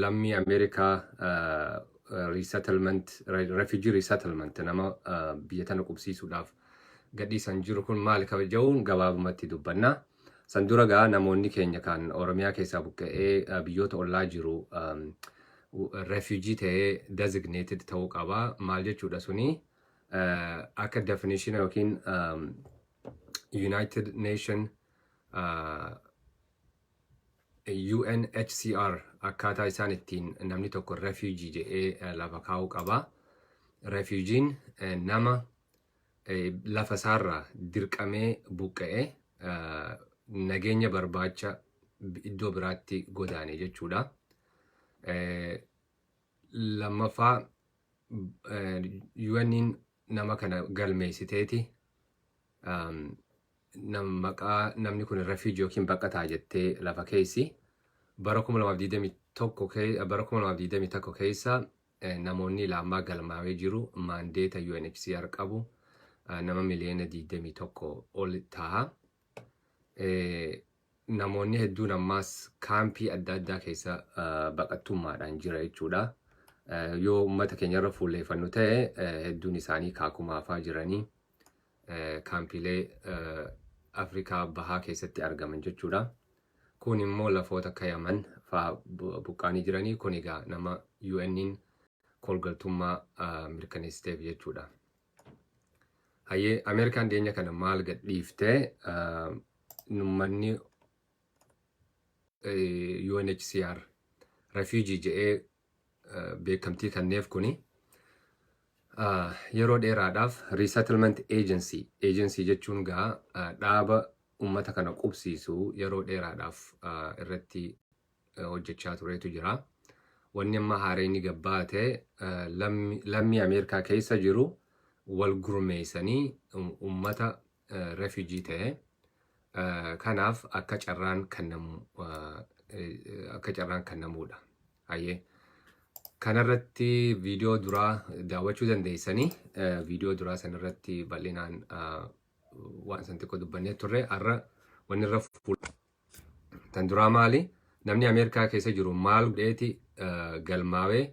lammii Ameerikaa refugee resettlement nama biyya tana qubsiisuudhaaf gadhiisan jiru kun maal kabajaa'uun gabaabumatti dubbanna. San dura gaa namoonni keenya kan Oromiyaa keessaa buqqa'ee biyyoota ollaa jiru refugee ta'ee designated ta'uu qaba. Maal jechuudha suni akka definition yookiin United Nation UNHCR akkaataa isaan ittiin namni tokko refugee jedhee lafa kaa'uu qaba. Refugee'n nama lafa isaarraa dirqamee buqqa'ee nageenya barbaacha iddoo biraatti godaane jechuudha. Lammaffaa UN'n nama kana galmeessiteeti maqaa namni kun refugee yookiin baqataa jettee lafa keessi bara 2021 keessa namoonni lammaa galmaawee jiru maandeeta UNHCR qabu nama miliyoona 21 ol ta'a. Namoonni hedduun ammaas kaampii adda addaa keessa baqattummaadhaan jira jechuudha. Yoo uummata keenyarra fuulleeffannu ta'e hedduun isaanii kaakumaafaa jiranii kaampiilee Afrikaa bahaa keessatti argaman jechuudha. Kun immoo lafoota akka Yaman fa'aa buqqaanii jiranii kun egaa nama UN'n kolgaltummaa mirkaneessiteef jechuudha. Hayyee Ameerikaan dhiyeenya kana maal gadhiiftee uummanni UNHCR refugee jedhee beekamtii kenneef kuni yeroo dheeraadhaaf resettlement agency jechuun gaa dhaaba uummata kana qubsiisu yeroo dheeraadhaaf irratti hojjechaa turetu jira. Wanni amma haareenii gabbaate lammii Ameerikaa keessa jiru wal gurmeessanii uummata refugee ta'e kanaaf akka carraan kennamuudha. Hayyee kanarratti viidiyoo duraa daawwachuu dandeessanii viidiyoo duraa sanarratti bal'inaan waan san xiqqoo dubbannee turre har'a wanni irra tan duraa maali namni Ameerikaa keessa jiru maal godheeti galmaawee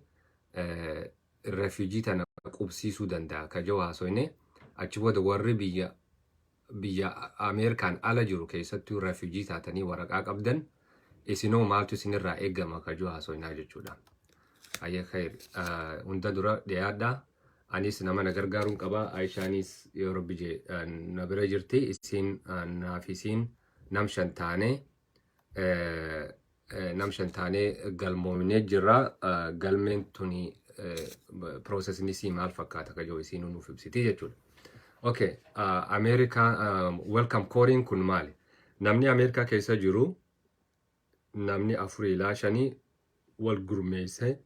refugee tana qubsiisuu danda'a ka jiru haasofne achi booda warri biyya Ameerikaan ala jiru keessattuu refugee taatanii waraqaa qabdan isinoo maaltu isinirraa eegama ka jiru haasofnaa jechuudha. Hayyee khair hunda dura dhiyaadha. Anis nama na gargaaruun qaba. Aishaanis yoo rabbi jee na bira jirti. Isin naaf isiin nam shan taanee galmoomnee jirra. Galmeen tuni processni isii maal fakkaata ka jiru isiin nuuf ibsiti jechuudha. Okay, America welcome calling kun maali? Namni Ameerikaa keessa jiru namni 4 ilaa 5 wal gurmeessee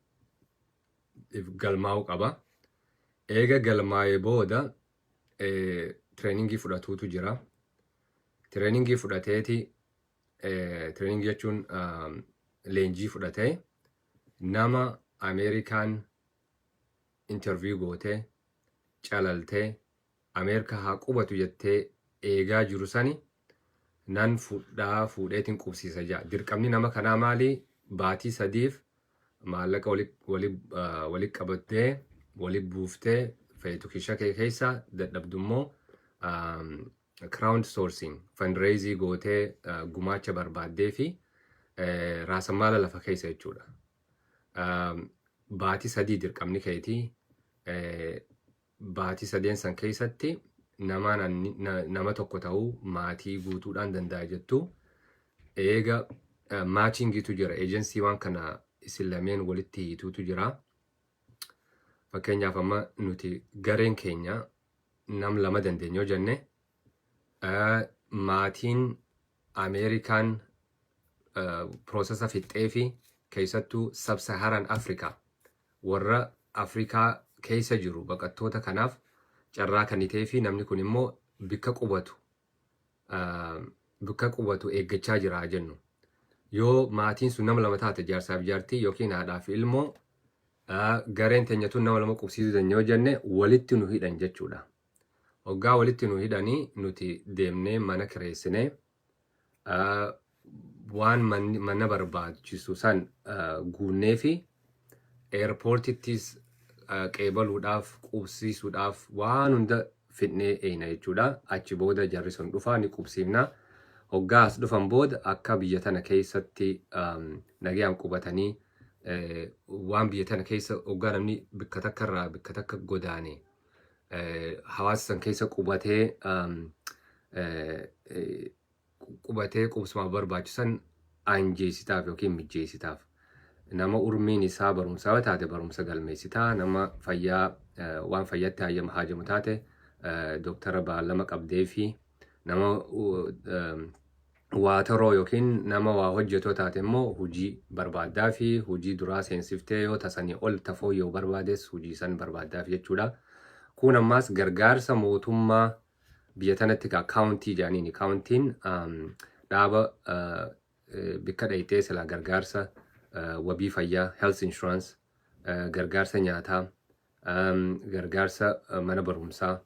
galmaa'uu qaba. Eega galmaa'ee booda treeningii fudhatuutu jira. Treeningii fudhateeti treeningii jechuun leenjii fudhatee nama Ameerikaan interview gootee calaltee Ameerikaa haa qubatu jettee eegaa jiru sani nan fuudheetiin qubsiisa jaa. Dirqamni nama kanaa maali? Baatii 3 maallaqa walitti qabattee walitti buuftee feetu kisha kee keessa dadhabdummoo crowd sourcing fundraising gootee gumaacha barbaaddee fi raasammaala lafa keessa jechuudha. Baatii 3 dirqamni keetii baatii 3 san keessatti nama tokko ta'uu maatii guutuudhaan danda'a jettu. Eega maachingiitu jira. Eejensii waan kana isin lameen walitti hiituutu jira. Fakkeenyaaf amma nuti gareen keenya nam 2 dandeenyoo jenne maatiin Ameerikaan proosesa fixxee fi keessattuu sub-Saharan Afrikaa warra Afrikaa keessa jiru baqattoota kanaaf carraa kannitee fi namni kun immoo bikka qubatu eeggachaa jira jennu. Yoo maatiin sun nama 2 taate jaarsaaf jaartii yookiin haadhaa fi ilmoo gareen teenyatuun nama 2 qubsiisuu dandeenyoo jenne walitti nu hidhan jechuudha. Hoggaa walitti nu hidhanii nuti deemnee mana kireessinee waan mana barbaachisu san guunnee fi eerpoortittis qeebaluudhaaf qubsiisuudhaaf waan hunda fidnee eeyna jechuudha. Achi booda jarri sun dhufaa ni qubsiifna. Hoggaa as dhufan booda akka biyya tana keessatti nagayaan qubatanii waan biyya tana keessa hoggaa namni bikka takka irraa bikka takka godaane hawaasa san keessa qubatee qubsumaaf barbaachisan anjeessitaaf yookiin mijjeessitaaf. Nama urmiin isaa barumsaa taate barumsa galmeessitaa, nama fayyaa waan fayyatti haajamu taate Dooktara Baallama qabdee fi nama waataroo yookiin nama waa hojjetoo taate immoo hojii barbaaddaa fi hojii duraa seensiftee yoo tasanii ol tafoo yoo barbaades hojii san barbaaddaaf jechuudha. Kun ammaas gargaarsa mootummaa biyya tanatti kaawuntii jedhaniini. Kaawuntiin dhaaba bikka dhayitee silaa gargaarsa wabii fayyaa health insurance, gargaarsa nyaataa, gargaarsa mana barumsaa,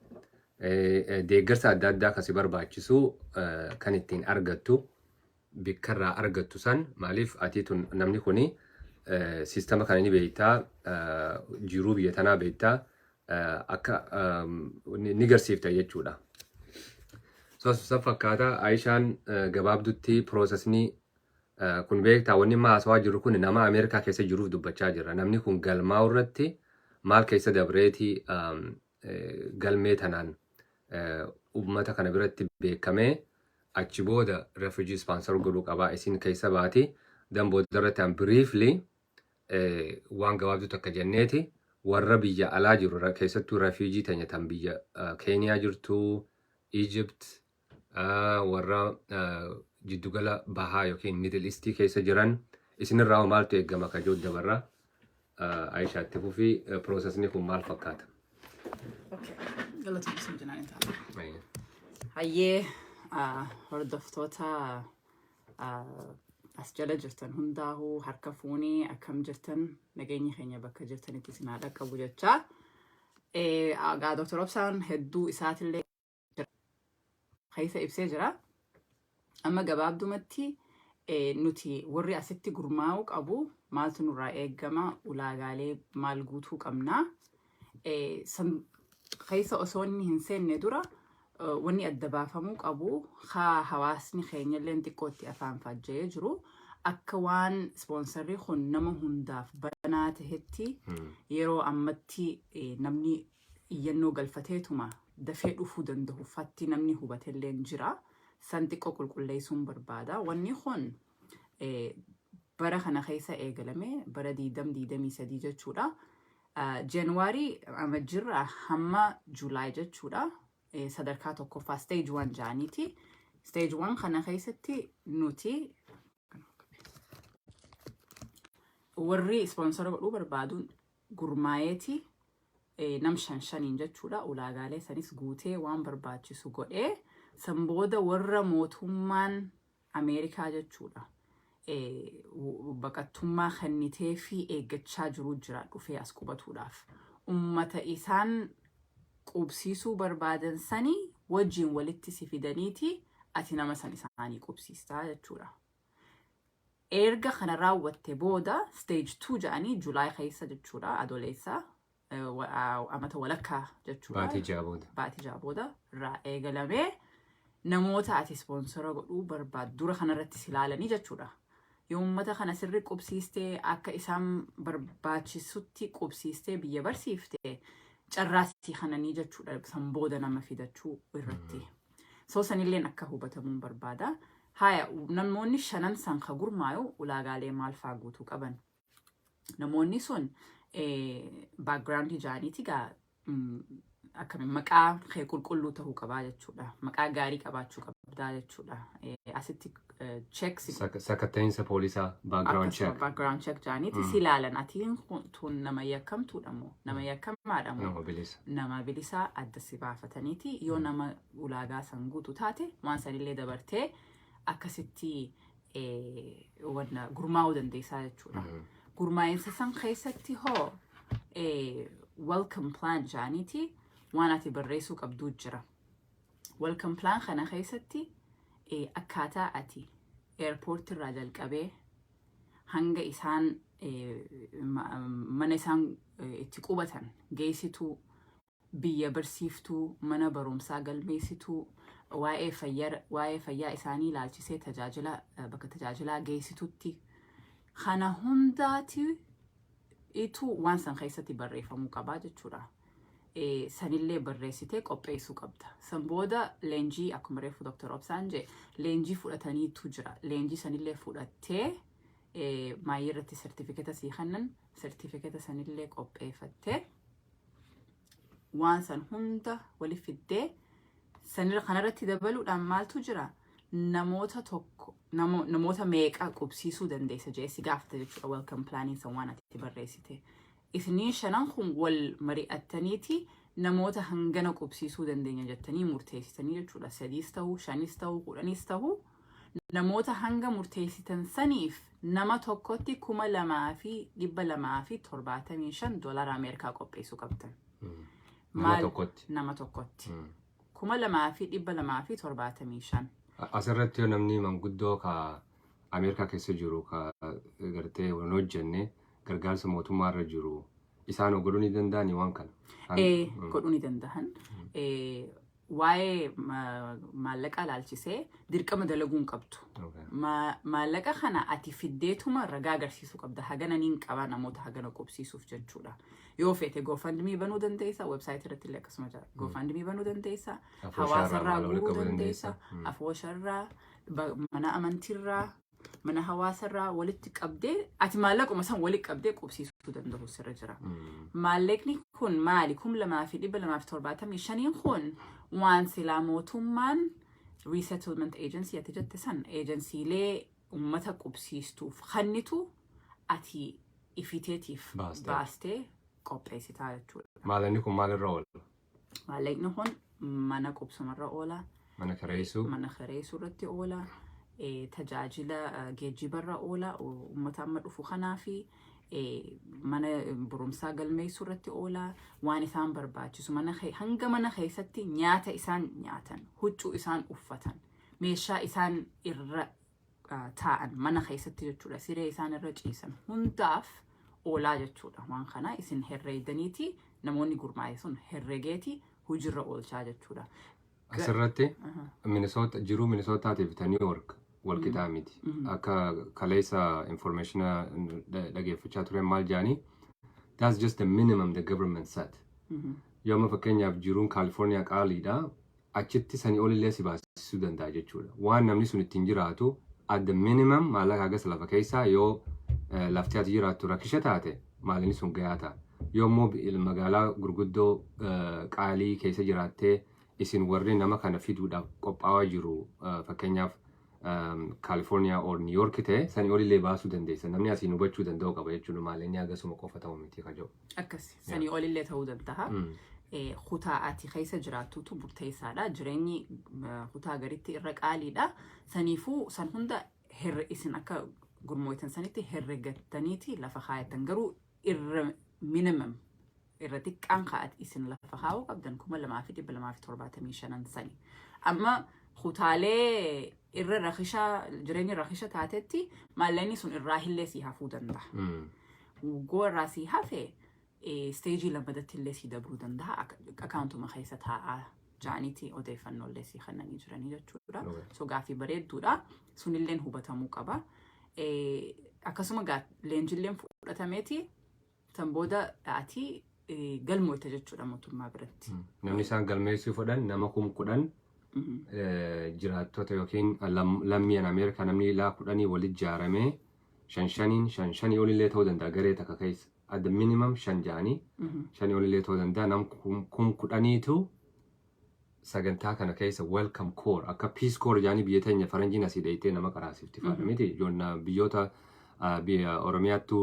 deeggarsa adda addaa kasi barbaachisu kan ittiin argattu bikkarraa argattu san maaliif atiitun namni kuni siistama kana ni beektaa, jiruu biyya tanaa beektaa akka ni garsiifta jechuudha. So fakkaata Aishaan gabaabdutti piroosesni kun beektaa wanni haasawaa jiru kun nama Ameerikaa keessa jiruuf dubbachaa jira. Namni kun galmaa'u irratti maal keessa dabreetii galmee tanaan uummata kana biratti beekamee achi booda refugee sponsor godhuu qabaa isin keessa baati. Dan booda irratti briefly waan gabaabduu akka jenneeti warra biyya alaa jiru keessattuu refugee tanya tan biyya Keeniyaa jirtu, Egypt, warra jiddugala bahaa yookiin Middle East keessa jiran isinirraa maaltu eegama ka jiru dabarra Aishaatti fufii piroosesni kun maal fakkaata? Galatoomsa jinaan ta'a. Hayyee hordoftoota as jala jirtan hundaa'uu harka fuunii akkam jirtan nageenya keenya bakka jirtanitti isin haa dhaqqabu jechaa. Egaa Dr. Obsaan hedduu isaatillee keessa ibsee jira. Amma gabaabdumatti nuti warri asitti gurmaa'uu qabu maaltu nurraa eegama, ulaagaalee maal guutuu qabna. Keessa osoo inni hin seenne dura wanni adda baafamuu qabu hawaasni keenyallee xiqqootti afaan faajjee jiru akka waan ispoonsarrii kun nama hundaaf banaa tahetti yeroo ammatti namni iyyannoo galfateetuma dafee dhufuu danda'u fatti namni hubatellee jira. San xiqqoo qulqulleessuun barbaada. Wanni kun bara kana keessa eegalame bara 2023 jechuudha. January amajjirraa hamma July jechuudha. Sadarkaa tokkoffaa stage 1 jaaniiti. Stage 1 kana keessatti nuti warri sponsora godhuu barbaaduun gurmaayeeti nam 5 jechuudha. Ulaagaalee sanis guutee waan barbaachisu godhee san booda warra mootummaan Ameerikaa jechuudha. Baqattummaa kennitee fi eeggachaa jiru jira dhufee as qubatuudhaaf. Ummata isaan qubsiisuu barbaadan sanii wajjin walitti si fidaniiti ati nama san isaanii qubsiistaa jechuudha. Erga kana raawwatte booda stage 2 jedhanii July keessa jechuudha adoleessa amata walakkaa jechuudha. Baatii jabooda irraa eegalamee namoota ati sponsora godhuu barbaadu dura kanarratti silaalanii jechuudha. Yoo ummata kana sirri qubsiistee akka isaan barbaachisutti qubsiistee biyya barsiiftee carraasii kananii jechuudha san booda nama fidachuu irratti. So sanilleen akka hubatamuun barbaada. Haya namoonni 5 san ka gurmaayu ulaagaalee maal faa guutuu qaban. Namoonni sun background jaaniiti gaa akkamiin maqaa kee qulqulluu ta'uu qabaa jechuudha. Maqaa gaarii qabaachuu qabdaa jechuudha. Asitti checks sakatta'insa poolisaa background check jaaniiti si ilaalan atiin tun nama yakkamtuudha moo nama yakkamaadha moo nama bilisaa adda si baafataniiti yoo nama ulaagaa san guutu taate waan sanillee dabartee akkasitti wanna gurmaa'uu dandeessaa jechuudha. Gurmaa'insa san keessatti hoo welcome plan jaaniiti waan ati barreessuu qabduu jira. Welcome plan kana keessatti akkaataa ati airport irraa jalqabee hanga isaan mana isaan itti qubatan geessituu biyya barsiiftuu mana barumsaa galmeessituu waa'ee fayyaa isaanii ilaalchisee tajaajila bakka tajaajilaa geessitutti kana hundaati itu waan san keessatti barreeffamuu qabaa jechuudha. Sanillee barreessitee qopheessuu qabda. San booda leenjii akkuma reefu Dr. Obsaan jee leenjii fudhataniitu jira. Leenjii sanillee fudhattee maayii irratti sertifikeeta sii kennan sertifikeeta sanillee qopheeffattee waan san hunda wali fiddee sanirra kanarratti dabaluudhaan maaltu jira namoota meeqa qubsiisuu dandeessa jee si gaafata jechuudha. Welcome planning san waan ati barreessite. Isiniin shanan kun wal mari'attaniiti namoota hangana qubsiisuu dandeenya jettanii murteessitanii jechuudha. 3 ta'uu 5 ta'uu 10 ta'uu namoota hanga murteessitan saniif nama tokkotti $2,275 Ameerikaa qopheessuu qabdan. Nama tokkotti. $2,275. Asirratti yoo namni manguddoo ka Ameerikaa keessa jiru ka gartee waan hojjenne gargaarsa mootummaarra jiru isaan godhuu ni danda'ani waan kana. Godhuu ni danda'an. Waa'ee maallaqa ilaalchisee dirqama dalaguun qabdu. Maallaqa kana ati fiddeetuma ragaa agarsiisuu qabda. Hagana niin qaba namoota hagana qubsiisuuf jechuudha. Yoo feete GoFundMe banuu dandeessa. Websaayitii irratti illee akkasuma jira. GoFundMe banuu dandeessa. Hawaasarraa guuruu dandeessa. Afoosharraa, mana amantiirraa, mana hawaasarraa walitti qabdee ati maallaquma san walitti qabdee qubsiisuu danda'u sirra jira. Maallaqni kun maali? $2,275 kun waan silaa mootummaan resettlement agency ati jette san agencyilee ummata qubsiistuuf kannitu ati ifiteetiif baastee qopheessitaa jechuudha. Maallaqni kun maalirra oola? Maallaqni kun mana qubsumarra oola. Mana kireessuu irratti oola. Tajaajila geejjibarra oola. Ummata amma dhufu kanaafi mana barumsaa galmeessuu irratti oola. Waan isaan barbaachisu hanga mana keessatti nyaata isaan nyaatan, huccuu isaan uffatan, meeshaa isaan irra taa'an mana keessatti jechuudha. Siree isaan irra ciisan hundaaf oolaa jechuudha. Waan kana isin herreedaniiti namoonni gurmaa'e sun herregeeti hojiirra oolchaa jechuudha. Asirratti jiruu Minnesootaatiif New York wal qixaa miti. Akka kaleessa informationa dhageeffachaa ture maal jaanii that's just the minimum the government set. Yooma fakkeenyaaf jiruun California qaaliidha. Achitti sanii olillee si baasisuu danda'a jechuudha. Waan namni sun ittiin jiraatu at the minimum maallaqa hagas lafa keessaa yoo lafti ati jiraattu rakkisha taate maallaqni sun gahaa ta'a. Yoommoo magaalaa gurguddoo qaalii keessa jiraattee isin warri nama kana fiduudhaaf qophaa'aa jiru fakkeenyaaf California or New York ta'e sanii olillee baasuu dandeessa. Namni asiin hubachuu danda'u qaba jechuudha. Maallaqni hagasuma qofa ta'u miti kaja'u. Akkasi sanii olillee ta'uu danda'a. Kutaa ati keessa jiraattutu murteessaadha. Jireenyi kutaa garitti irra qaaliidha. Saniifuu san hunda isin akka gurmooytan sanitti herregattaniiti lafa kaayatan. Garuu irra minimum irra xiqqaan kaa'at isin lafa kaa'uu qabdan $2,275 sani. Amma kutaalee irra jireenya rakisha taatetti maallaqni sun irraa illee si hafuu danda'a. Waggaa irraa si hafe steejii lamadatti illee si dabruu danda'a. Akaawuntuma keessa taa'aa jaaniiti odeeffannoo illee si kennanii jiranii jechuudha. So gaaffii bareedduudha. Sunilleen hubatamuu qaba. Akkasuma leenjilleen fudhatameeti san booda ati galmooyta jechuudha mootummaa biratti. Namni isaan galmeessuu fudhan nama 10,000 jiraattota yookiin lammiiwwan Ameerikaa namni ilaa 10 walitti ijaaramee 5 olillee ta'uu danda'a garee takka keessa. At the minimum 5 jaanii 5 olillee ta'uu danda'a. Nam 10,000tu sagantaa kana keessa welcome core akka peace core jaanii biyya teenya faranjiin asii dheeyitee nama qaraasifti faadha miti. Biyyoota Oromiyaattu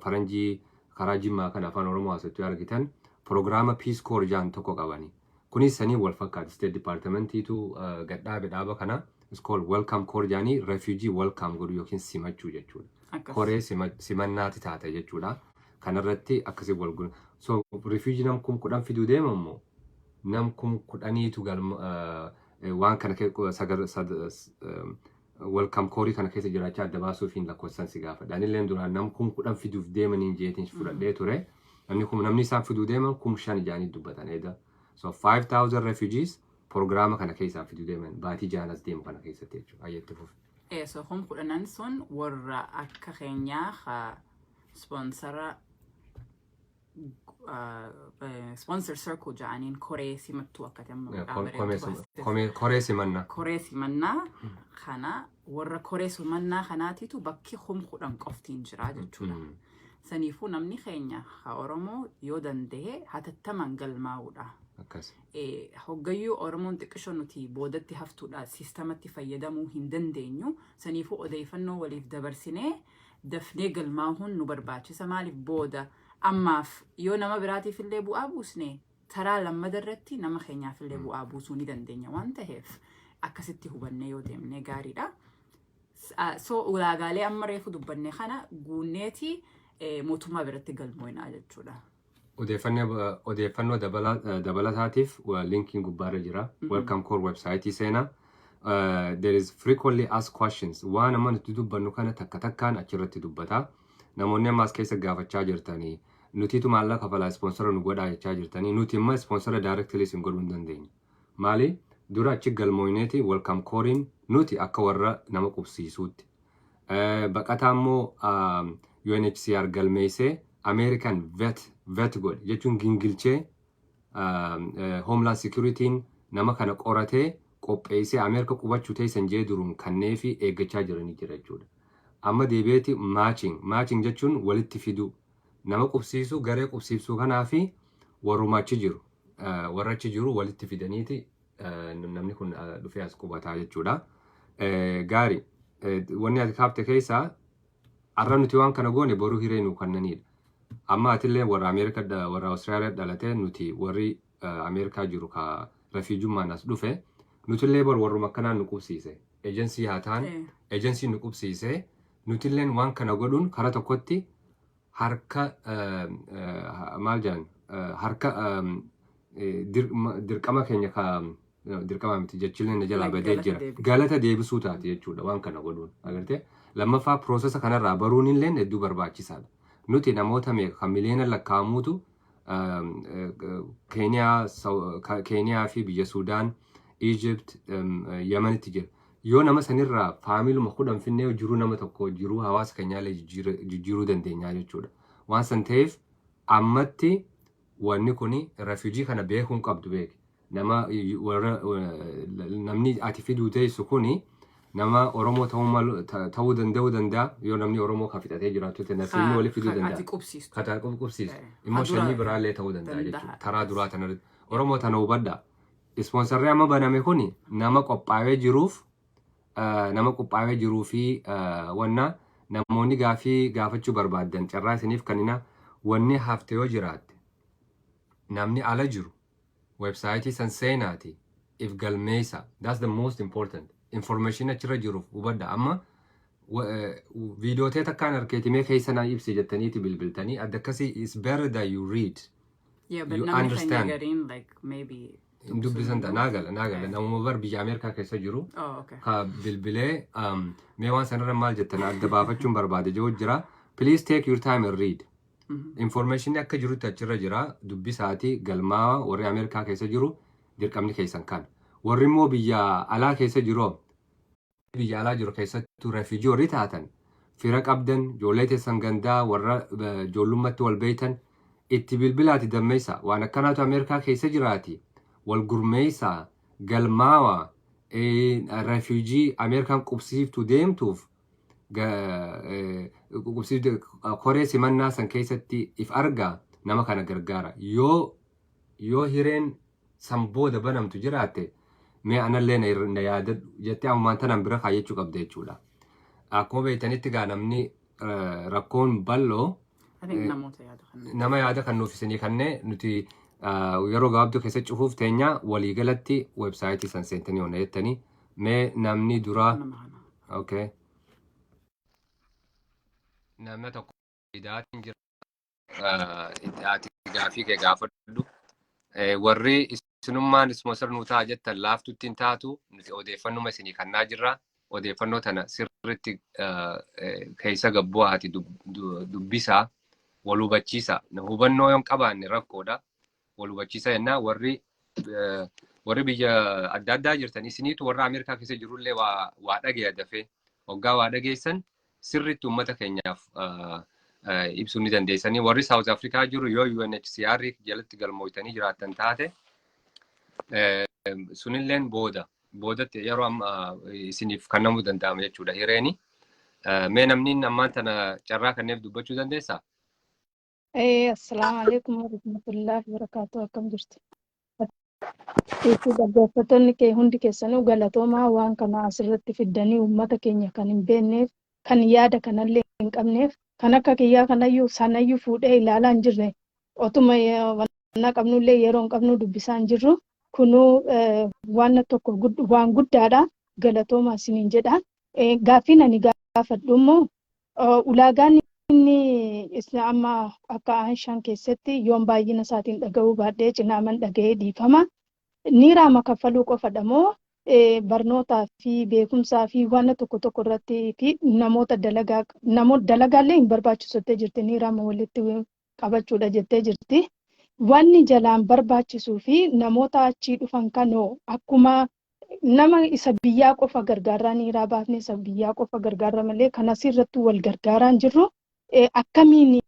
faranjii karaa Jimmaa kan afaan Oromoo haasattuu argitan prograama peace core jaan tokko qabani. Kunis sanii wal fakkaata. State Departmentiitu gadhaabe dhaaba kana is called welcome core jaanii refugee welcome godhu yookiin simachuu jechuudha. Koree simannaati taate jechuudha. Kanarratti akkasii wal gulu. So refugee nam 10,000 fiduu deemammoo nam 10,000tu waan kana welcome koorii kana keessa jiraachaa adda baasuuf hin lakkoofsan si gaafadha. Anillee duraan nam kun kudhan fiduuf deemaniin jeetiin fudhadhee ture. Namni isaan fiduu deeman 5,000 jaanii dubbatan eeda. So 5,000 refugees programma kana keessaa fiduu deeman baatii jaanas deemu kana keessatti jechuudha. Ayyetti fuuf. So hum kudhanan sun warra akka keenyaa sponsora sponsor circle jaaniin koree simattuu akka koree simannaa. Koree simannaa kana warra koree simannaa kanaatitu bakki hum kudhan qoftiin jira jechuudha. Saniifuu namni keenya Oromoo yoo danda'e hatattaman galmaa'uudha. Hoggayyuu Oromoon xiqqishoo nuti boodatti haftuudha siistamatti fayyadamuu hin dandeenyu. Saniifuu odeeffannoo waliif dabarsinee dafnee galmaa'uun nu barbaachisa. Maaliif booda ammaaf yoo nama biraatiif illee bu'aa buusne taraa lammada irratti nama keenyaaf illee bu'aa buusuu ni dandeenya waan ta'eef akkasitti hubannee yoo deemnee gaariidha. So ulaagaalee amma reefu dubbanne kana guunneeti mootummaa biratti galmoo'inaa jechuudha. Odeeffannoo dabalataatiif linkiin gubbaarra jira. Welcome call website seenaa. There is frequently asked questions. Waan amma nuti dubbannu kana takka takkaan achirratti dubbata. Namoonni ammaas keessa gaafachaa jirtanii nutiitu maallaqa kafalaa sponsora nu godhaa jechaa jirtanii nuti immoo sponsora directly sin godhuu hin dandeenyu. Maali? Dura achi galmoo'ineeti welcome calliin nuti akka warra nama qubsiisuutti. Baqataa immoo UNHCR galmeessee American vet godhe jechuun gingilchee Homeland Security'n nama kana qoratee qopheessee Ameerika qubachuu teessan jee duruun kannee fi eeggachaa jiranii jira jechuudha. Amma deebi'eeti matching jechuun walitti fiduu nama qubsiisuu garee qubsiisuu kanaa fi warra achi jiru walitti fidaniiti namni kun dhufee as qubataa jechuudha. Gaarii wanni ati kaafte keessaa arra nuti waan kana goone boruu hiree nu kannanidha. Amma atillee warra Ameerika warra Austraaliyaa dhalatee nuti warri Ameerikaa jiru ka refuujummaan as dhufe nutillee warruma akkanaan nu qubsiise. Ejensii haa ta'an ejensii nu qubsiise nutilleen waan kana godhuun karaa tokkotti harka maal jedhan harka dirqama keenya ka dirqama miti jechileen jalaa badee jira. Galata deebisuu taati jechuudha waan kana godhuun. Agartee lammaffaa piroosesa kanarraa baruun illee hedduu barbaachisaadha. Nuti namoota meeqa kan miliyoona lakkaa'amuutu Keeniyaa fi biyya Suudaan, Egypt, Yemenitti jira. Yoo nama sanirraa faamiluma 10 finnee jiruu nama tokko jiruu hawaasa keenyaallee jijjiiruu dandeenya jechuudha. Waan san ta'eef ammatti wanni kuni refuujii kana beekuun qabdu beeki. Namni ati fiduu teessu kuni nama Oromoo ta'uu danda'a yoo namni Oromoo ka fixatee jiraatu ta'e nasiibni waliif fiduu danda'a. Kata qubsiisu. Immoo shanii biraallee ta'uu danda'a jechuudha. Taraa duraa tanarratti Oromoo tana hubadhaa. Ispoonsarri amma baname kuni nama qophaa'ee jiruu fi wanna namoonni gaafachuu barbaadan carraa isiniif kanina wanni hafte yoo jiraatte namni ala jiru websaayitii san seenaati if galmeessa. That's the most important. Information achirra jiruuf hubadha. Amma viidiyootee takkaan arkeetimee keessa naa ibsi jettaniiti bilbiltanii adda akkasii is better that you read. You understand. Dubbisan naagala namuma bar biyya Ameerikaa keessa jiru ka bilbilee mee waan sanarra maal jettan adda baafachuun barbaade jiru jira. Please take your time and read. Information akka jirutti achirra jira. Dubbisaati galmaa warri Ameerikaa keessa jiru dirqamni keessan kan. Warri immoo biyya alaa keessa jiru keessattuu refuujii warri taatan fira qabdan ijoollee teessan gandaa warra ijoollummaatti wal beeytan itti bilbilaati dammeessa waan akkanaatu Ameerikaa keessa jiraati wal gurmeessa galmaawa refuujii Ameerikaan qubsiiftu deemtuuf koree simannaa san keessatti if argaa nama kana gargaara. Yoo hireen san booda banamtu jiraatte mee anallee na yaadadhu jettee ammaan tanaan bira kaayyachuu qabda jechuudha. Akkuma beektanitti gaa namni rakkoon bal'oo nama yaada kan nuuf isinii kannee nuti yeroo gabaabduu keessa cufuuf teenya waliigalatti websaayitii san seentanii oona jettanii mee namni duraa namna tokko idaatiin jira gaafii kee gaafadhu warri isinummaan ispoonsar nuu ta'a jettan laaftuttiin taatu nuti odeeffannuma isinii kannaa jirra odeeffannoo tana sirriitti keessa gabbu'aati dubbisaa wal hubachiisa. Hubannoo yoo hin qabaanne rakkoodha. Wal hubachiisa jennaa warri biyya adda addaa jirtan isiniitu warra Ameerikaa keessa jirullee waa dhageenya dafee hoggaa waa dhageessan sirriitti uummata keenyaaf ibsuu ni dandeessanii. Warri South Afrikaa jiru yoo UNHCR jalatti galmooytanii jiraattan taate sunilleen boodatti yeroo amma isiniif kennamuu danda'ama jechuudha hireeni. Mee namni ammaan tana carraa kanneef dubbachuu dandeessaa? Assalamu alaikum warahmatullahi wabarakatuh. Akkam jirtu? Dhaggeeffattoonni kee hundi keessanuu galatoomaa waan kana asirratti fiddanii uummata keenya kan hin beekneef, kan yaada kanallee hin qabneef, kan akka kiyyaa kanayyuu sanayyuu fuudhee ilaalaa hin jirre otuma wanna qabnullee yeroo hin qabnu dubbisaa hin jirru. Kunuu waan tokko waan guddaadha. Galatoomaa isiniin jedha. Gaaffiin ani gaafadhu immoo ulaagaan inni amma akka Aishaan keessatti yoon baay'ina isaatiin dhaga'uu baadhee cinaaman dhaga'ee dhiifama. Niiraama kaffaluu qofadha moo barnootaa fi beekumsaa fi waan tokko irratti fi namoota dalagaallee hin barbaachisottee jirti. Niiraama walitti qabachuudha jettee jirti. Wanni jalaan barbaachisuu fi namoota achii dhufan kanoo akkuma nama isa biyyaa qofa gargaaraa niiraa baafne isa biyyaa qofa gargaara malee kan asirratti wal gargaaraan jirru akkamiin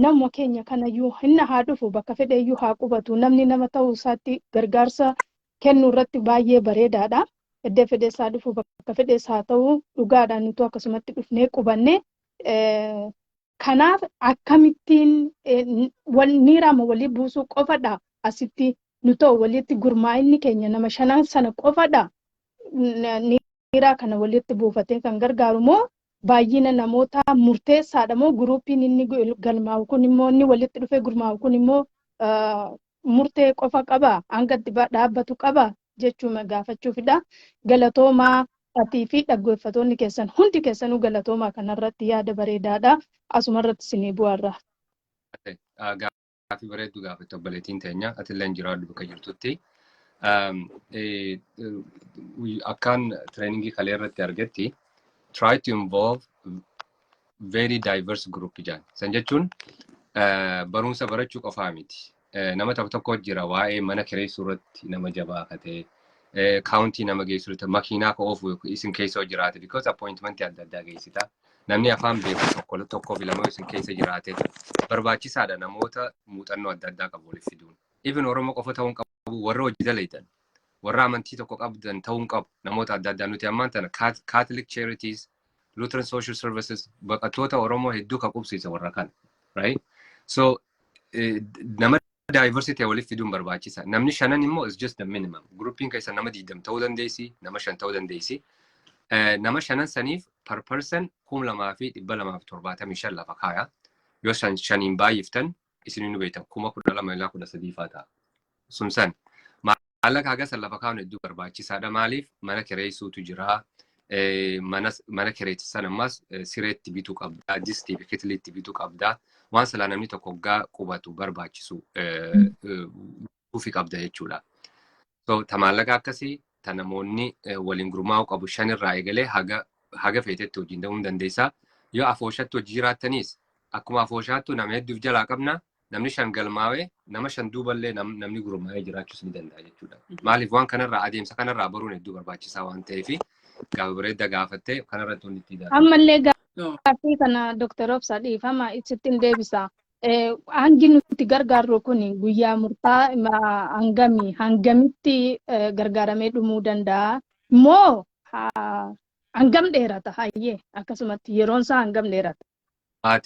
nama keenya kanayyuu hinna haa dhufu bakka fedheeyyuu haa qubatu namni nama ta'uu isaatti gargaarsa kennuu irratti baay'ee bareedaadha. Iddoo fedheessaa dhufu bakka fedheessaa ta'uu dhugaadhaan nuti akkasumatti dhufnee qubanne. Kanaaf akkamittiin niiraama walii buusuu qofadha asitti nu ta'u walitti gurmaa'inni keenya nama shanan sana qofadha. Niiraa kana walitti buufatee kan gargaaru moo baay'ina namoota murteessaadha moo guruupiin inni galmaa'u kun immoo inni walitti dhufee gurmaa'u kun immoo murtee qofa qaba hanga dhaabbatu qaba jechuun gaafachuufidha. Galatoomaa atii fi dhaggeeffattoonni keessan hundi keessanuu galatoomaa kanarratti yaada bareedaadha. Asumarratti isinii bu'aarra. Gaaffii bareedduu gaafatte obboleettiin teenya atillee jiraadhu bakka jirtutti. Akkaan tireeningii kalee irratti argetti try to involve very diverse group jaan. San jechuun barumsa barachuu qofaa miti. Nama tokko jira waa'ee mana kireessuu irratti nama jabaa katee kaawuntii nama geessu irratti makiinaa oofu isin keessa jiraate because appointment adda addaa geessita. Namni afaan beeku tokko filamoo isin keessa jiraate barbaachisaadha namoota muuxannoo adda addaa qabu waliif fiduun. Even Oromoo qofa ta'uu qabu warra hojii dalagan warra amantii tokko qabdan ta'uu qabu namoota adda addaa nuti ammaan tana Catholic Charities, Lutheran Social Services baqattoota Oromoo hedduu kan qubsiisa warra kana. Right? So nama diversity waliif fiduun barbaachisa. Namni shanan immoo is just the minimum. Groupiin keessa nama 20 ta'uu dandeessi, nama 5 ta'uu dandeessi. Nama shanan saniif per person 2,275 lafa kaaya. Yoo shaniin baay'iftan isin nu beektan 12,013 faa ta'a. Sun san maallaqa haga san lafa kaa'uun hedduu barbaachisaadha. Maaliif mana kireessuutu jira. Mana kireessisan ammas sireetti bituu qabdaa, distii fi kitiliitti bituu qabdaa. Waan silaa namni tokko gaa qubatu barbaachisu ufi qabda jechuudha. So maallaqa akkasii ta namoonni waliin gurmaa'uu qabu shanirraa eegalee haga feetetti hojiin ta'uu dandeessa. Yoo afooshatti hojii jiraattanis akkuma afooshaattu nama hedduuf jalaa qabna. Namni shan galmaa'ee nama shan duuballee namni gurmaa'ee jiraachuus ni danda'a jechuudha. Maaliif waan kanarraa adeemsa kanarraa baruun hedduu barbaachisaa waan ta'eef gaafa bareedda gaafattee kanarratti wanti itti ilaalama. Ammallee gaaffii kana Dr. Obsa dhiifama ittiin deebisa. Hangi nuti gargaarru kun guyyaa murtaa hangamitti gargaaramee dhumuu danda'a moo hangam dheerata hayyee akkasumatti yeroon isaa hangam dheerata.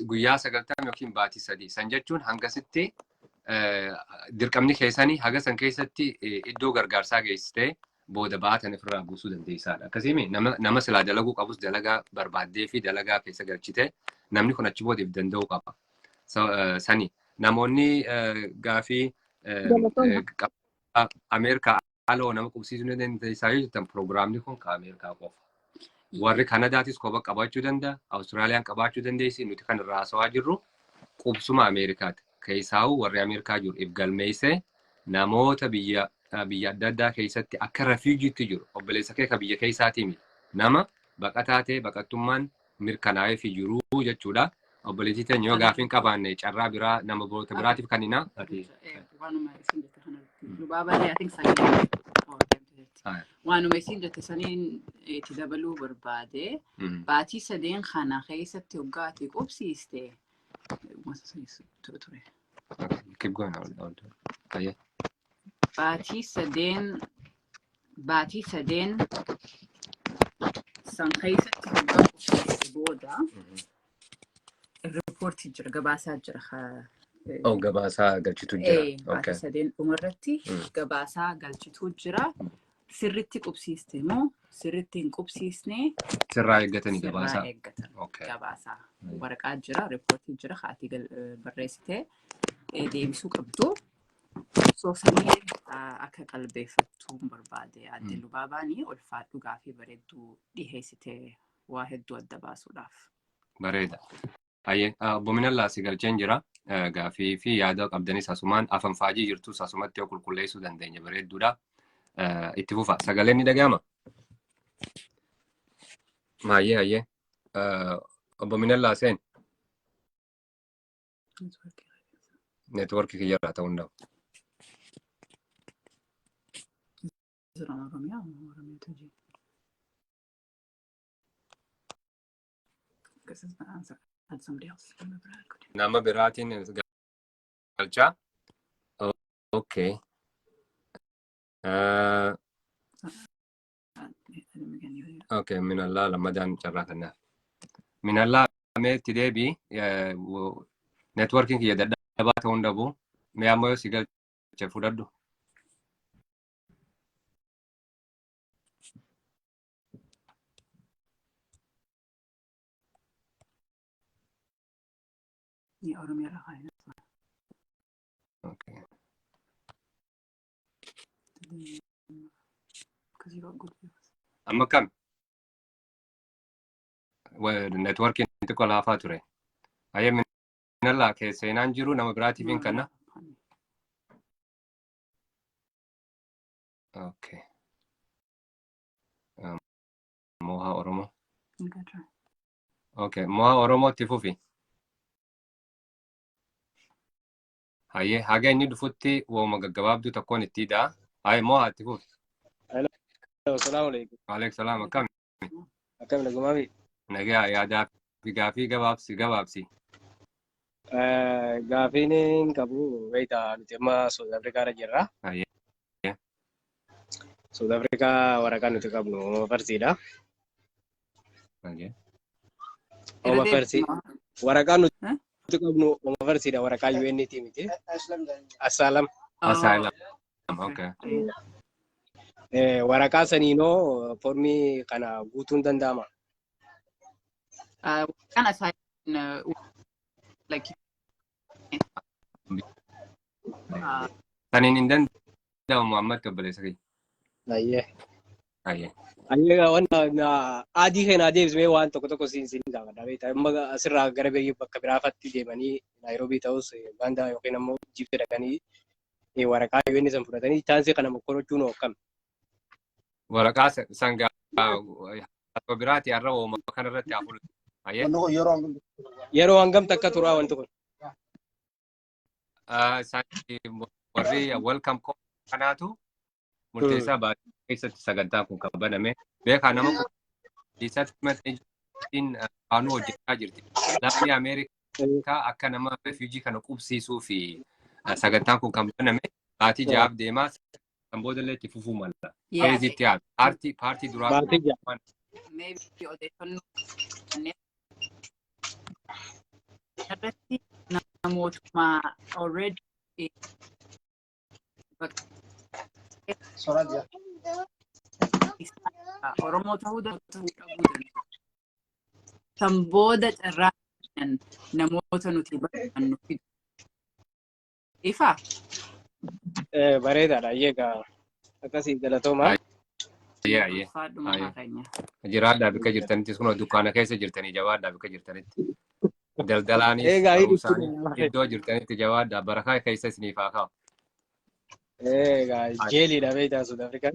Guyyaa 90 yookiin baatii 3 san jechuun hangasitti dirqamni keessanii haga san keessatti iddoo gargaarsaa geessitee booda baatan ofirraa buusuu dandeessaadha. Akkasii nama silaa dalaguu qabus dalagaa barbaaddee fi dalagaa keessa galchite namni kun achi boodeef danda'uu qaba. Sani namoonni gaafii Ameerikaa aloo nama qubsiisuu ni dandeessaa yoo jettan piroogiraamni kun kan Ameerikaa qofa. Warri Kanadaatis kophaa qabaachuu danda'a, Awustiraaliyaan qabaachuu dandeessi. Nuti kan irraa haasawaa jirru qubsuma Ameerikaati. Keessaawuu warri Ameerikaa jiru if galmeessee namoota biyya adda addaa keessatti akka refuujiitti jiru obboleessa kee ka biyya keessaatii nama baqataa ta'e baqattummaan mirkanaa'ee fi jiruu jechuudha. Obboleettii teenya yoo gaafiin qabaanne carraa biraa nama boota biraatiif kannina. Waanuma isin jette kanatti Lubaabalee I think sagalee waanuma isin jette saniin itti dabaluu barbaade baatii sadeen kana keessatti hoggaa ati qubsiiste ture. Keep going on. Baatii sadeen san keessatti hoggaa qubsiiste booda riipoortii jira gabaasaa jira. Gabaasaa galchitu jira. Baatii sadeen dhumarratti gabaasaa galchitu jira. Sirritti qubsiiste moo sirritti hin qubsiisne? Sirraa eeggatanii gabaasaa. Gabaasaa waraqaa jira, riipoortii jira, haati barreessitee deebisuu qabdu. Soosanii akka qalbeeffattuun barbaade adde Lubaabaanii ulfaadhu gaafii bareedduu dhiheessitee waa hedduu adda baasuudhaaf. Bareeda. Obbo Minallaa si galcheen jira. Gaafii fi yaada qabdanis asumaan afaan faajii jirtus asumatti yoo qulqulleessuu dandeenya bareedduudha. Itti fufa. Sagaleen ni dhaga'ama? Maayyee. Obbo Minallaa seen? Neetwoorkii kiyyarraa ta'uu danda'u. This is the answer. And somebody else. Nama biraatiin galchaa? Okay. Okay, Minallaa lamadaan carraa kannaaf. Minallaa mee itti deebii neetwoorkiin kiyya dadhabaa ta'uu danda'u. Mee ammoo yoo si galche fudhadhu. Oromia Rakhine. Okay. Because you got good views. Amma kam? Neetwoorkiin xiqqoo laafaa ture. Ayyee Minallaa seenaan jiru nama biraatiif hin kanna? Okay. Moha Oromoo. Okay, Moha Oromootti fufi. Hayyee haga inni dhufutti wooma gaggabaabduu tokkoon itti hidhaa. Hayyee Moha itti fufi. Assalamu alaikum. Waalaikum salaam akkami? Akkami nagumaafi? Nagaa yaadaa fi gaafii gabaabsi. Gaafiin hin qabu wayita nuti amma South Africa jirra. Hayyee. South Africa waraqaa nuti qabnu farsiidha. Hayyee. Oma farsi. Waraqaa nuti qabnu oma farsiidha waraqaa UNT miti. Asaalam. Okay. Waraqaa saniinoo foormii kana guutuun danda'ama. Kan asaalam like Saniin hin danda'amu ammatti obboleessa kiyya. Hayyee. Wanta adii kana deebisee waan tokko siin gaafadha. Amma asirraa gara bakka biraatti deemanii Naayiroobii ta'us Ugaandaa yookiin ammoo Jibuutii dhaqanii waraqaa UN san fudhatanii chaansii kana mokkorochuun akkam? Waraqaa sangaa akka biraati har'a ooma kanarratti haa fudhatu. Yeroo hangam takka turaa wanti kun? Warri welcome kanaatu murteessaa baay'ee keessatti sagantaan kun kan baname beekaa nama keessatti maxxansiin faanuu hojjechaa jirti. Lammii Ameerikaa akka nama refugee kana qubsiisuu fi sagantaan kun kan baname baatii jahaaf deemaa kan boodallee itti fufuu mala. Eezitti haa paartii duraa. Maybe odeeffannoo irratti namootuma already Oromoo ta'uu danda'u. Kan booda carraa namoota nuti barbaannu fidu. Ifaa? Bareedaadha. Egaa akkasii galatooma. Hayyee. Jiraadhaa bakka jirtanittis kun dukkaana keessa jirtanii jabaadhaa bakka jirtanitti. Daldalaanis iddoo jirtanitti jabaadhaa barakaa keessa isiniif haa kaa'u. Jeeliidha beektaa South African.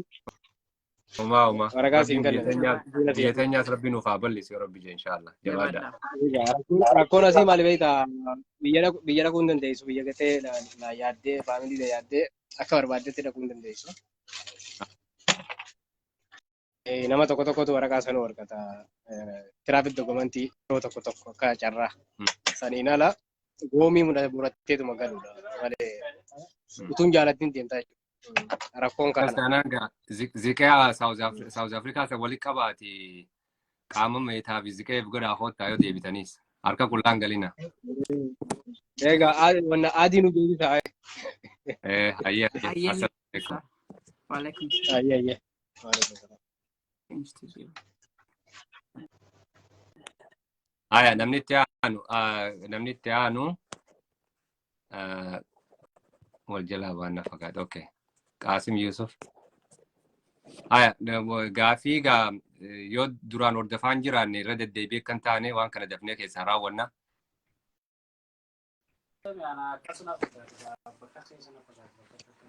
وما waraqaa ربي siin kenna. بيتنيا ربي نوفا بلس يا ربي إن شاء الله جوادا Rakkoon asii maali beektaa? Biyya dhaquu hin dandeessu. Biyya gatee na yaaddee faamilii na yaaddee akka barbaaddetti dhaquu hin dandeessu. Nama tokko tokkotu waraqaa sana warqata. Tiraafik dokumentii yeroo tokko tokko akka carraa. Saniin ala goomii muratteetuma galuudha. Malee utuun jaalattiin deemtaa jechuudha. Rakkoon kana. كاستانا زكاة ساوث أفريقيا سوالي كباتي قام ميتا في زكاة بقول أخوت تايو دي بتنيس أركا كلان قالينا Egaa wanna adii nu deebisaa. إيه هيا Hayyee السلام عليكم Waalaikum Ayyee. salaam. هيا نمني تيانو والجلاب أنا فقط أوكي قاسم يوسف هيا غافي يود دوران وردفان جيراني رد الديبي كنتاني وان كان دفنيك يسارا ونا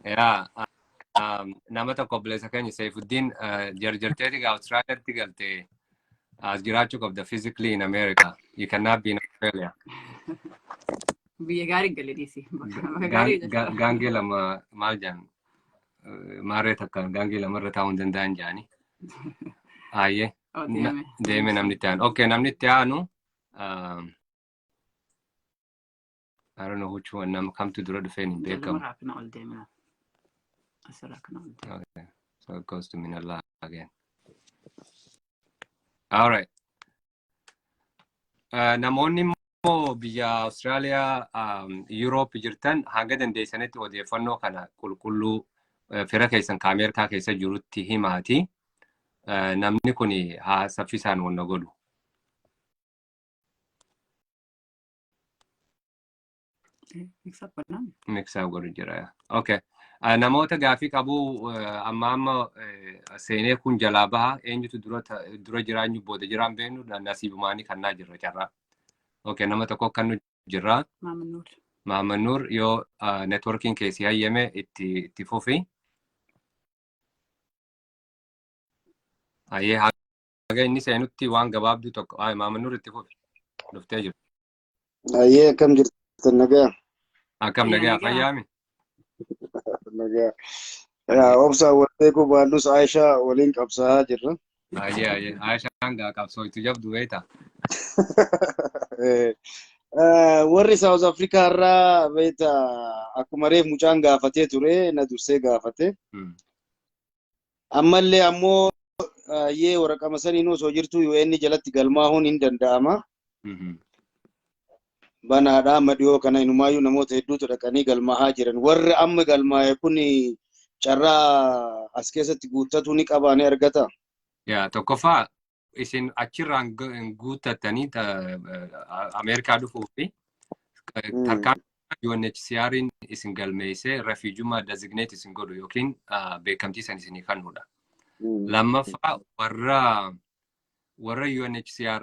يا nama tokko obboleessa keenya Saifuddin jarjarteeti gaa Austraaliyaatti galte as jiraachuu qabda physically in America. You cannot be in Australia. Biyya gaarii galee dhiisi. Bakka gaarii Gaangee lama maal jedhan maarree takka gaangee lamarra taa'uu hin danda'an jedhani. Hayyee deeme namni itti aanu. Okay namni itti aanu I don't know which one nama kamtu dura dhufeen hin beekamu. Jaluma raafina ol deemina. Asirraa kana ol deemina. Okay. So it goes to Minallah again. All right. Namoonni immoo biyya Austraaliyaa, Europe jirtan hanga dandeessanitti odeeffannoo kana qulqulluu fira keessan ka Ameerikaa keessa jirutti himaati. Namni kun haa saffisaan wanna godhu. Mixaa godhu jira. Okay. Namoota gaafii qabu amma seenee kun jalaa baha eenyutu dura jiraanyu booda jiraan beenu nasiibumaanii kannaa jirra carraa. Okay nama tokko kan nu jirra. Maamad Nuur yoo networking keessi hayyame itti fufi. Hayyee haga inni seenutti waan gabaabduu tokko Maamad Nuur itti fufi. Dhuftee jiru. Hayyee akkam jirtan nagaa? Akkam nagaa fayyaami? Nagaa. Obsa walbeeku baallus Aishaa waliin qabsaa jirra. Hayyee Aishaan gaa qabsooytu jabdu beektaa? Warri South Africa irraa beekta akkuma reef mucaan gaafatee ture na dursee gaafate. Ammallee ammoo yee waraqama saniin osoo jirtu UN jalatti galmaahuun hin danda'ama. Banaadhaa amma dhiyoo kana inumaayyuu namoota hedduutu dhaqanii galmaahaa jiran. Warri amma galmaa'e kun carraa as keessatti guuttatu ni qabaa ni argata. Yaa tokkoffaa isin achirraan guuttattanii Ameerikaa dhufuu fi tarkaan UNHCR'n isin galmeessee refuujummaa designate isin godhu yookiin beekamtii san isinii kennudha. Lammaffaa warra UNHCR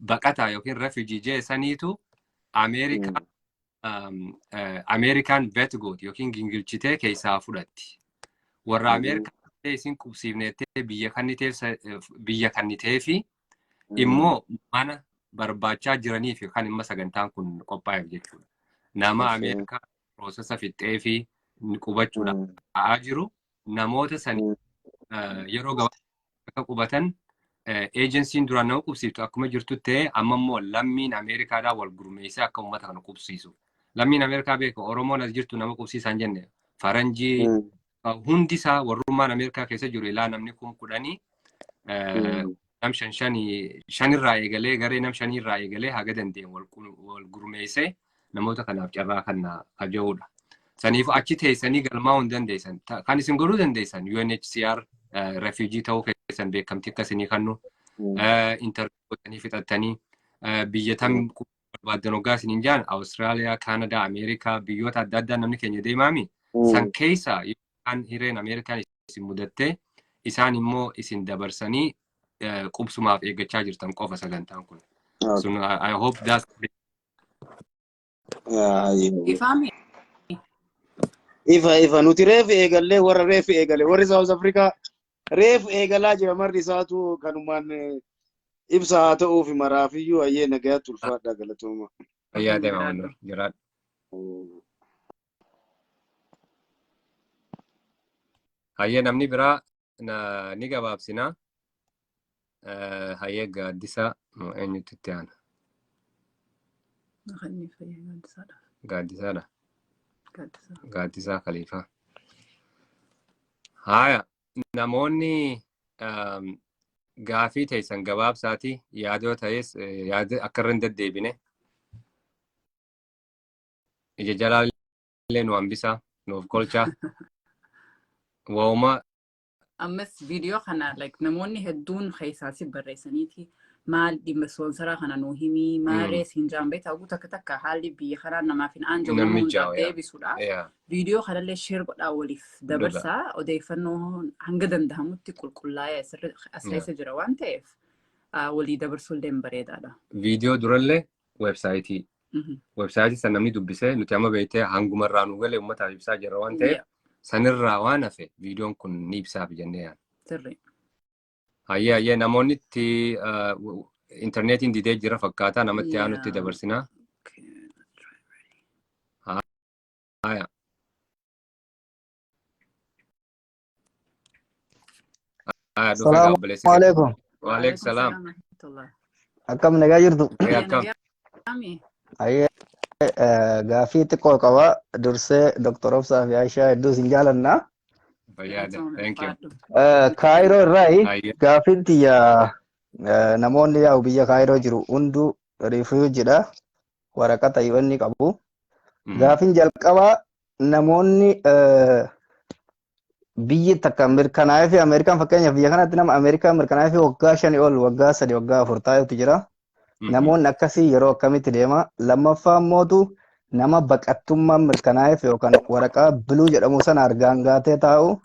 baqataa yookiin refuujii jeessaniitu Ameerikaan vet gooti yookiin gingilchitee keessaa fudhatti. Warra Ameerikaa isin qubsiifnettee biyya kannitee fi immoo mana barbaachaa jiraniif yookaan immoo sagantaan kun qophaa'eef jechuudha. Nama Ameerikaa piroosesa fixxee fi qubachuudhaaf ta'aa jiru namoota sanii yeroo gabaabaa akka qubatan eejensiin duraan nama qubsiiftu akkuma jirtu ta'ee amma immoo lammiin Ameerikaadhaa wal gurmeessee akka uummata kana qubsiisu. Lammiin Ameerikaa beeku Oromoon as jirtu nama qubsiisan jenne faranjii hundi isaa warrummaan Ameerikaa keessa jiru ilaa namni 10,000 nam shanirraa eegalee garee nam shanirraa eegalee haga dandeen wal gurmeessee namoota kanaaf carraa kan aja'uudha. Saniif achi teessanii galmaa'uu hin dandeessan. Kan isin godhuu dandeessan UNHCR refuujii ta'uu keessan beekamtii akkasii kennu interview godhanii fixattanii biyya tam barbaadan hoggaa isiniin jaan Awustiraaliyaa, Kaanadaa, Ameerikaa biyyoota adda addaa namni keenya deemaami. San keessa kan hireen Ameerikaan isin mudattee isaan immoo isin dabarsanii qubsumaaf eeggachaa jirtan qofa sagantaan kun. So I hope that's Ifaami. ifa nuti reef eegallee warra reef eegale warri South Africa reef eegalaa jira marri isaatu kanumaan ibsa haa ta'uuf maraafiyyuu ayyee nagayaatti ulfaadha galatooma. Fayyaa deema Mannoor jiraadha. Hayyee namni biraa ni gabaabsina. Hayyee Gaaddisaa eenyutti itti aana? Gaaddisaadha. Gaaddisaa Khaliifaa. Haaya namoonni gaafii teessan gabaabsaati yaadoo ta'es yaada akka irra hin deddeebine ija jalaallee nu hambisa nuuf kolcha waa'uma ammas viidiyoo kana namoonni hedduun keessaasi barreessaniiti maal dhimma ispoonsaraa kana nuu himii maaree siin jaambee ta'uu takka haalli biyya kanaa namaaf hin aanjamu hundaaf deebisuudha. Viidiyoo kanallee sheer godhaa waliif dabarsaa odeeffannoo hanga danda'amutti qulqullaa'ee as keessa jira waan ta'eef walii dabarsuullee bareedaadha. Viidiyoo durallee weebsaayitii. Weebsaayitii san namni dubbisee nuti amma beektee hangumarraa nu galee uummataaf ibsaa jirra waan ta'eef sanirraa waan hafe viidiyoon kun ni ibsaaf jennee yaadna. Sirrii. Hayyee namoonni itti intarneetiin didee jira fakkaataa namatti aanutti dabarsinaa. Haaya. Assalamu alaikum. Wa alaikum salam. Akkam nagaa jirtu? Akkam. Hayyee gaafii xiqqoo qaba dursee Dr. Obsaa fi Aishaa hedduu sin jaalannaa. Thank you. Kaayiroo irraa gaafiin tiyya namoonni yaa'u biyya Kaayiroo jiru hunduu rifuujiidha. Waraqata inni qabu. Gaafiin jalqabaa namoonni biyyi takka mirkanaa'ee fi Ameerikaan fakkeenyaaf biyya kanatti nama Ameerikaa mirkanaa'ee fi waggaa 5 ol waggaa 3 waggaa 4 taa'utu jira. Namoonni akkasii yeroo akkamitti deema? Lammaffaa immootu nama baqattummaan mirkanaa'eef yookaan waraqaa biluu jedhamu sana argaan gaatee taa'u.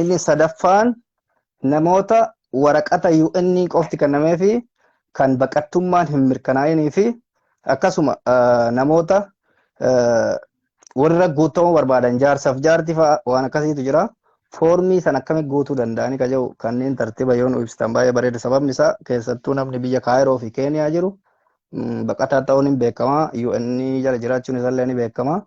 Inni sadaffaan namoota waraqata UN qofti kennamee fi kan baqattummaan hin mirkanaa'inii fi akkasuma namoota warra guutamuu barbaadan jaarsaaf jaartii fa'aa waan akkasiitu jira. Foormii san akkamitti guutuu danda'anii ka jiru kanneen tartiiba yoo nu ibsitan baay'ee bareeda. Sababni isaa keessattuu namni biyya Kaayiroo fi Keeniyaa jiru baqataa ta'uun hin beekama. UN jala jiraachuun isaallee ni beekama.